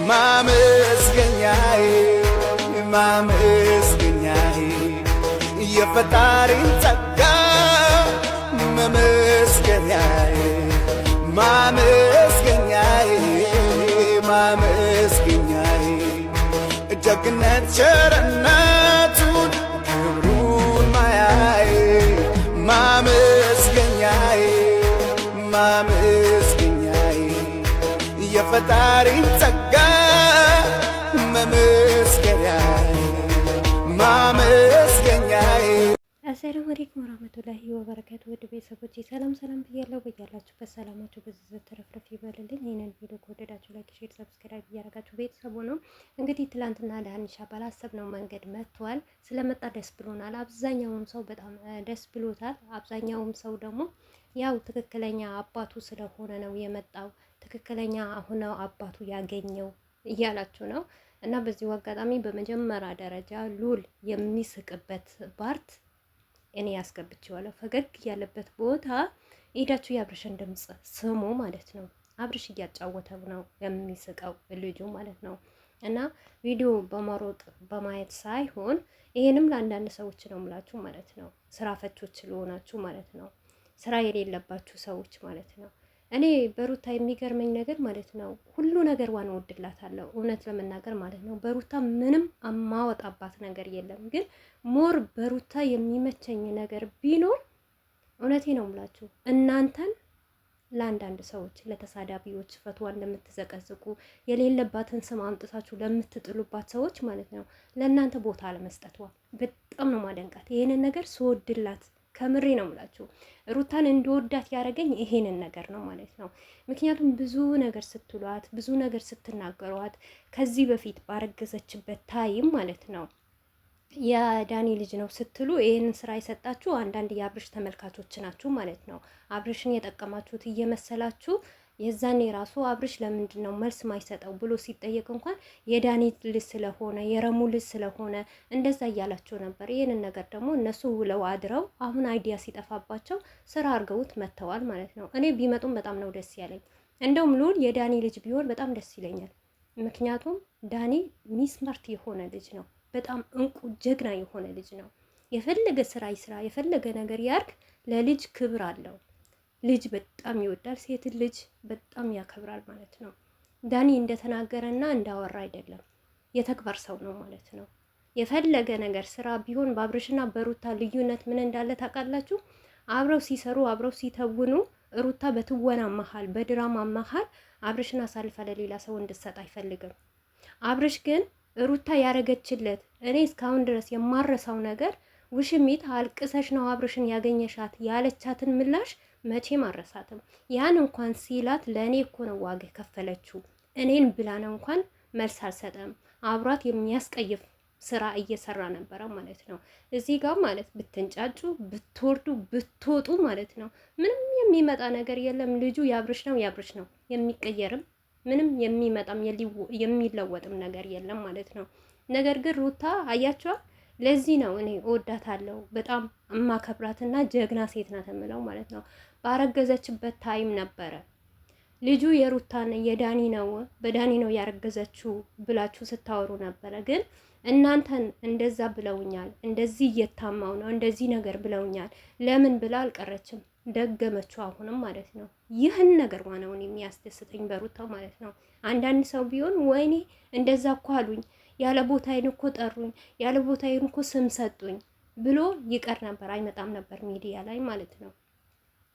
ማመስገኛዬ ማመስገኛዬ የፈጣሪን ጸጋ መመስገኛዬ ማመስገኛዬ ማመስገኛዬ ደግነት ቸርነቱን ክብሩን ማያዬ ማመስገኛዬ ማመስገኛዬ የፈጣሪን ጸጋ መመስገኛዬ ማመስገኛዬ። አሰላሙ አለይኩም ወራህመቱላሂ ወበረካቱ። ውድ ቤተሰቦቼ ሰላም ሰላም ብያለሁ። በያላችሁበት ሰላማችሁ በዝዝት ተረፍረፍ ይበልልኝ። ይህንን ቪዲዮ ከወደዳችሁ ላይክ፣ ሼር፣ ሰብስክራይብ እያደረጋችሁ ቤተሰቡ ነው። እንግዲህ ትላንትና ዳኒሻ ባላሰብነው መንገድ መጥቷል። ስለመጣ ደስ ብሎናል። አብዛኛውም ሰው በጣም ደስ ብሎታል። አብዛኛውም ሰው ደግሞ ያው ትክክለኛ አባቱ ስለሆነ ነው የመጣው፣ ትክክለኛ አሁን ነው አባቱ ያገኘው እያላችሁ ነው። እና በዚሁ አጋጣሚ በመጀመሪያ ደረጃ ሉል የሚስቅበት ፓርት እኔ ያስገብቼዋለሁ። ፈገግ ያለበት ቦታ ሄዳችሁ የአብርሽን ድምጽ ስሙ ማለት ነው። አብርሽ እያጫወተው ነው የሚስቀው ልጁ ማለት ነው። እና ቪዲዮ በመሮጥ በማየት ሳይሆን ይሄንም ለአንዳንድ ሰዎች ነው የምላችሁ ማለት ነው። ስራ ፈቾች ስለሆናችሁ ማለት ነው። ስራ የሌለባችሁ ሰዎች ማለት ነው። እኔ በሩታ የሚገርመኝ ነገር ማለት ነው ሁሉ ነገር ዋን ወድላታለሁ እውነት ለመናገር ማለት ነው። በሩታ ምንም አማወጣባት ነገር የለም። ግን ሞር በሩታ የሚመቸኝ ነገር ቢኖር እውነቴ ነው የምላችሁ እናንተን ለአንዳንድ ሰዎች ለተሳዳቢዎች ፈትዋ እንደምትዘቀዝቁ የሌለባትን ስም አምጥታችሁ ለምትጥሉባት ሰዎች ማለት ነው ለእናንተ ቦታ አለመስጠቷ በጣም ነው ማደንቃት። ይሄንን ነገር ስወድላት ከምሬ ነው የምላችሁ ሩታን እንድወዳት ያደረገኝ ይሄንን ነገር ነው ማለት ነው። ምክንያቱም ብዙ ነገር ስትሏት ብዙ ነገር ስትናገሯት ከዚህ በፊት ባረገዘችበት ታይም ማለት ነው የዳኒ ልጅ ነው ስትሉ ይሄንን ስራ የሰጣችሁ አንዳንድ የአብርሽ ተመልካቾች ናችሁ ማለት ነው። አብርሽን የጠቀማችሁት እየመሰላችሁ የዛኔ ራሱ አብርሽ ለምንድን ነው መልስ ማይሰጠው ብሎ ሲጠየቅ እንኳን የዳኒ ልጅ ስለሆነ የረሙ ልጅ ስለሆነ እንደዛ እያላቸው ነበር። ይህንን ነገር ደግሞ እነሱ ውለው አድረው አሁን አይዲያ ሲጠፋባቸው ስራ አድርገውት መጥተዋል ማለት ነው። እኔ ቢመጡም በጣም ነው ደስ ያለኝ። እንደውም ሉል የዳኒ ልጅ ቢሆን በጣም ደስ ይለኛል። ምክንያቱም ዳኒ ሚስማርት የሆነ ልጅ ነው። በጣም እንቁ ጀግና የሆነ ልጅ ነው። የፈለገ ስራ ይስራ፣ የፈለገ ነገር ያርግ፣ ለልጅ ክብር አለው። ልጅ በጣም ይወዳል፣ ሴት ልጅ በጣም ያከብራል ማለት ነው። ዳኒ እንደተናገረና እንዳወራ አይደለም፣ የተግባር ሰው ነው ማለት ነው። የፈለገ ነገር ስራ ቢሆን በአብርሽና በሩታ ልዩነት ምን እንዳለ ታውቃላችሁ? አብረው ሲሰሩ አብረው ሲተውኑ ሩታ በትወና መሀል በድራማ መሀል አብርሽን አሳልፋ ለሌላ ሰው እንድትሰጥ አይፈልግም። አብርሽ ግን ሩታ ያረገችለት እኔ እስካሁን ድረስ የማረሳው ነገር ውሽሚት አልቅሰሽ ነው አብርሽን ያገኘሻት ያለቻትን ምላሽ መቼም አረሳትም። ያን እንኳን ሲላት ለእኔ እኮ ነው ዋጋ ከፈለችው እኔን ብላ ነው እንኳን መልስ አልሰጠም። አብሯት የሚያስቀይፍ ስራ እየሰራ ነበረ ማለት ነው። እዚህ ጋር ማለት ብትንጫጩ ብትወርዱ ብትወጡ ማለት ነው ምንም የሚመጣ ነገር የለም። ልጁ ያብርሽ ነው የሚቀየርም ምንም የሚመጣም የሚለወጥም ነገር የለም ማለት ነው። ነገር ግን ሩታ አያቸዋ ለዚህ ነው እኔ እወዳታለሁ በጣም እማከብራትና ጀግና ሴት ናት የምለው ማለት ነው። ባረገዘችበት ታይም ነበረ ልጁ የሩታን የዳኒ ነው በዳኒ ነው ያረገዘችው ብላችሁ ስታወሩ ነበረ። ግን እናንተን እንደዛ ብለውኛል፣ እንደዚህ እየታማው ነው እንደዚህ ነገር ብለውኛል ለምን ብላ አልቀረችም፣ ደገመችው አሁንም ማለት ነው። ይህን ነገር ዋናውን የሚያስደስተኝ በሩታ ማለት ነው። አንዳንድ ሰው ቢሆን ወይኔ እንደዛ እኮ አሉኝ፣ ያለ ቦታዬን እኮ ጠሩኝ፣ ያለ ቦታዬን እኮ ስም ሰጡኝ ብሎ ይቀር ነበር፣ አይመጣም ነበር ሚዲያ ላይ ማለት ነው።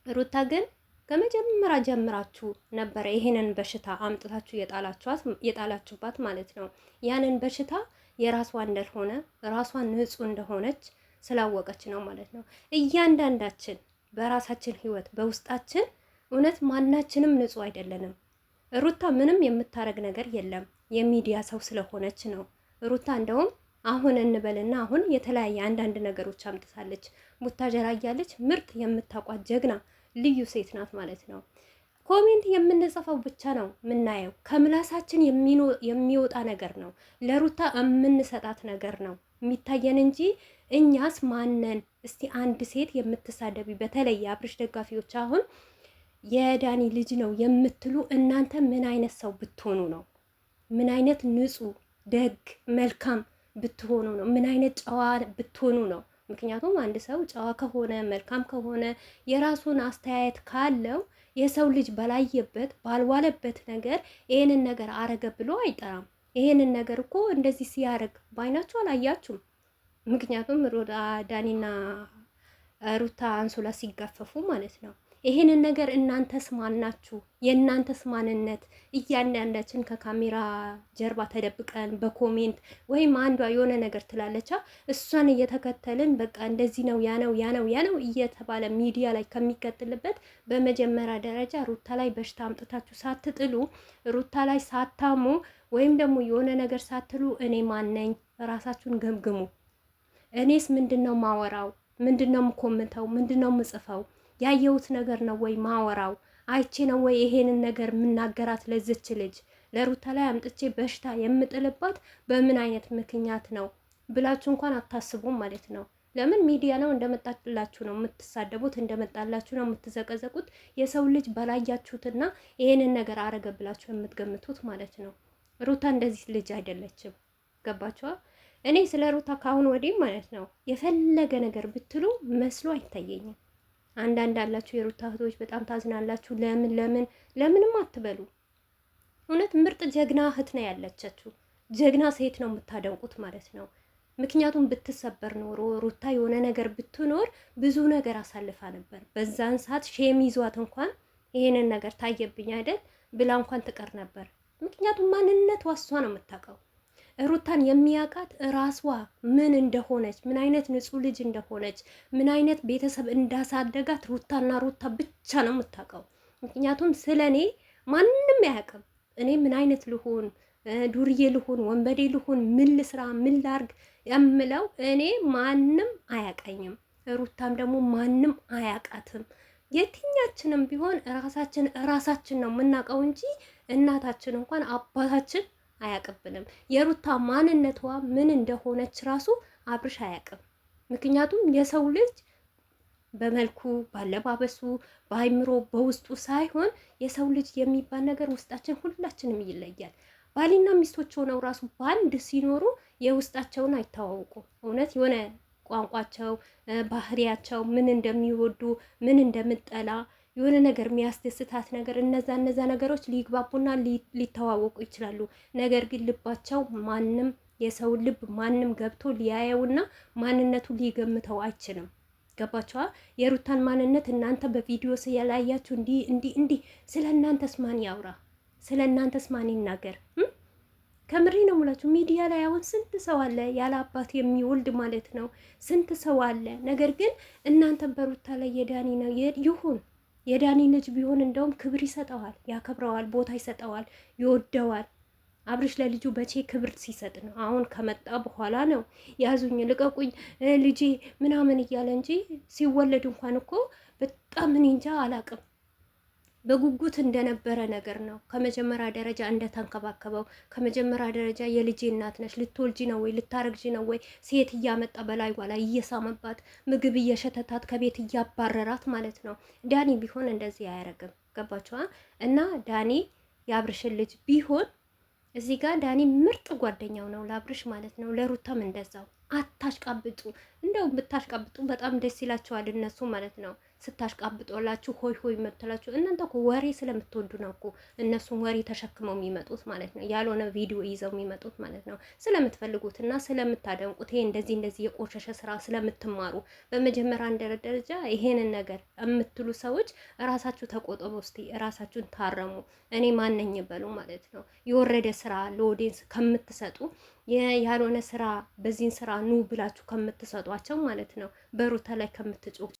ሩታ ግን ከመጀመሪያ ጀምራችሁ ነበረ ይሄንን በሽታ አምጥታችሁ የጣላችሁባት ማለት ነው። ያንን በሽታ የራሷ እንደሆነ ራሷን ንጹህ እንደሆነች ስላወቀች ነው ማለት ነው። እያንዳንዳችን በራሳችን ህይወት በውስጣችን እውነት ማናችንም ንጹህ አይደለንም። ሩታ ምንም የምታረግ ነገር የለም፣ የሚዲያ ሰው ስለሆነች ነው። ሩታ እንደውም አሁን እንበልና አሁን የተለያየ አንዳንድ ነገሮች አምጥታለች። ቡታጀራ እያለች ምርጥ የምታቋት ጀግና ልዩ ሴት ናት ማለት ነው። ኮሜንት የምንጽፈው ብቻ ነው የምናየው፣ ከምላሳችን የሚወጣ ነገር ነው፣ ለሩታ የምንሰጣት ነገር ነው የሚታየን እንጂ እኛስ ማነን? እስቲ አንድ ሴት የምትሳደቢ በተለይ የአብርሽ ደጋፊዎች አሁን የዳኒ ልጅ ነው የምትሉ እናንተ ምን አይነት ሰው ብትሆኑ ነው? ምን አይነት ንጹህ ደግ መልካም ብትሆኑ ነው? ምን አይነት ጨዋ ብትሆኑ ነው? ምክንያቱም አንድ ሰው ጨዋ ከሆነ መልካም ከሆነ የራሱን አስተያየት ካለው የሰው ልጅ በላየበት ባልዋለበት ነገር ይሄንን ነገር አረገ ብሎ አይጠራም። ይሄንን ነገር እኮ እንደዚህ ሲያደርግ ባይናችሁ አላያችሁም? ምክንያቱም ዳኒና ሩታ አንሶላ ሲጋፈፉ ማለት ነው። ይሄንን ነገር እናንተስ ማናችሁ? የእናንተስ ማንነት? እያንዳንዳችን ከካሜራ ጀርባ ተደብቀን በኮሜንት ወይም አንዷ የሆነ ነገር ትላለቻ እሷን እየተከተልን በቃ እንደዚህ ነው ያ ነው ያ ነው ያ ነው እየተባለ ሚዲያ ላይ ከሚቀጥልበት በመጀመሪያ ደረጃ ሩታ ላይ በሽታ አምጥታችሁ ሳትጥሉ ሩታ ላይ ሳታሙ ወይም ደግሞ የሆነ ነገር ሳትሉ እኔ ማነኝ? ራሳችሁን ገምግሙ። እኔስ ምንድነው ማወራው? ምንድነው ምኮምተው? ምንድነው ምጽፈው? ያየሁት ነገር ነው ወይ ማወራው? አይቼ ነው ወይ ይሄንን ነገር የምናገራት? ለዝች ልጅ ለሩታ ላይ አምጥቼ በሽታ የምጥልባት በምን አይነት ምክንያት ነው ብላችሁ እንኳን አታስቡም ማለት ነው። ለምን ሚዲያ ነው እንደመጣላችሁ ነው የምትሳደቡት፣ እንደመጣላችሁ ነው የምትዘቀዘቁት። የሰው ልጅ በላያችሁትና ይሄንን ነገር አረገ ብላችሁ የምትገምቱት ማለት ነው። ሩታ እንደዚህ ልጅ አይደለችም። ገባችኋ? እኔ ስለ ሩታ ካሁን ወዲህ ማለት ነው የፈለገ ነገር ብትሉ መስሎ አይታየኝም። አንዳንድ አላችሁ የሩታ እህቶች በጣም ታዝናላችሁ። ለምንም አትበሉ። እውነት ምርጥ ጀግና እህት ነው ያለቻችሁ። ጀግና ሴት ነው የምታደንቁት ማለት ነው። ምክንያቱም ብትሰበር ኖሮ ሩታ የሆነ ነገር ብትኖር ብዙ ነገር አሳልፋ ነበር። በዛን ሰዓት ሼም ይዟት እንኳን ይሄንን ነገር ታየብኝ አይደል ብላ እንኳን ትቀር ነበር። ምክንያቱም ማንነት ዋሷ ነው የምታውቀው። ሩታን የሚያውቃት ራሷ ምን እንደሆነች፣ ምን አይነት ንጹህ ልጅ እንደሆነች፣ ምን አይነት ቤተሰብ እንዳሳደጋት ሩታና ሩታ ብቻ ነው የምታውቀው። ምክንያቱም ስለ እኔ ማንም አያውቅም። እኔ ምን አይነት ልሆን፣ ዱርዬ ልሆን፣ ወንበዴ ልሆን፣ ምን ልስራ፣ ምን ላርግ የምለው እኔ ማንም አያውቀኝም። ሩታም ደግሞ ማንም አያውቃትም። የትኛችንም ቢሆን ራሳችን ነው የምናውቀው እንጂ እናታችን እንኳን አባታችን አያቅብንም። የሩታ ማንነቷ ምን እንደሆነች ራሱ አብርሽ አያቅም። ምክንያቱም የሰው ልጅ በመልኩ ባለባበሱ፣ በአይምሮ፣ በውስጡ ሳይሆን የሰው ልጅ የሚባል ነገር ውስጣችን ሁላችንም ይለያል። ባልና ሚስቶች ሆነው ራሱ በአንድ ሲኖሩ የውስጣቸውን አይተዋወቁም። እውነት የሆነ ቋንቋቸው፣ ባህሪያቸው ምን እንደሚወዱ ምን እንደምጠላ የሆነ ነገር የሚያስደስታት ነገር እነዛ ነገሮች ሊግባቡና ሊተዋወቁ ይችላሉ። ነገር ግን ልባቸው ማንም የሰው ልብ ማንም ገብቶ ሊያየውና ማንነቱ ሊገምተው አይችልም። ገባችኋ? የሩታን ማንነት እናንተ በቪዲዮ ያላያችሁ እንዲህ ስለ እናንተስ ማን ያውራ? ስለ እናንተስ ማን ይናገር? ከምሬ ነው ሙላችሁ። ሚዲያ ላይ አሁን ስንት ሰው አለ ያለ አባት የሚወልድ ማለት ነው። ስንት ሰው አለ። ነገር ግን እናንተ በሩታ ላይ የዳኒ ነው ይሁን የዳኒ ልጅ ቢሆን እንደውም ክብር ይሰጠዋል፣ ያከብረዋል፣ ቦታ ይሰጠዋል፣ ይወደዋል። አብርሽ ለልጁ በቼ ክብር ሲሰጥ ነው? አሁን ከመጣ በኋላ ነው ያዙኝ ልቀቁኝ ልጄ ምናምን እያለ እንጂ ሲወለድ እንኳን እኮ በጣም እኔ እንጃ አላቅም በጉጉት እንደነበረ ነገር ነው። ከመጀመሪያ ደረጃ እንደተንከባከበው ከመጀመሪያ ደረጃ የልጄ እናት ነሽ፣ ልትወልጂ ነው ወይ ልታረግጂ ነው ወይ ሴት እያመጣ በላይዋ ላይ እየሳመባት ምግብ እየሸተታት ከቤት እያባረራት ማለት ነው። ዳኒ ቢሆን እንደዚህ አያረግም። ገባችኋ? እና ዳኒ የአብርሽን ልጅ ቢሆን እዚህ ጋር ዳኒ ምርጥ ጓደኛው ነው ለአብርሽ ማለት ነው። ለሩታም እንደዛው። አታሽቃብጡ። እንደው ብታሽቃብጡ በጣም ደስ ይላቸዋል እነሱ ማለት ነው። ስታሽቃብጦላችሁ ሆይ ሆይ መጥተላችሁ እናንተ እኮ ወሬ ስለምትወዱ ነው እኮ እነሱን ወሬ ተሸክመው የሚመጡት ማለት ነው። ያልሆነ ቪዲዮ ይዘው የሚመጡት ማለት ነው። ስለምትፈልጉትና ስለምታደንቁት ይሄ እንደዚህ የቆሸሸ ስራ ስለምትማሩ በመጀመሪያ ደረጃ ይሄንን ነገር የምትሉ ሰዎች ራሳችሁ ተቆጠቡ። እስቲ ራሳችሁን ታረሙ። እኔ ማነኝ በሉ ማለት ነው። የወረደ ስራ ለኦዲየንስ ከምትሰጡ ያልሆነ ስራ በዚህን ስራ ኑ ብላችሁ ከምትሰጧቸው ማለት ነው። በሩታ ላይ ከምትጮ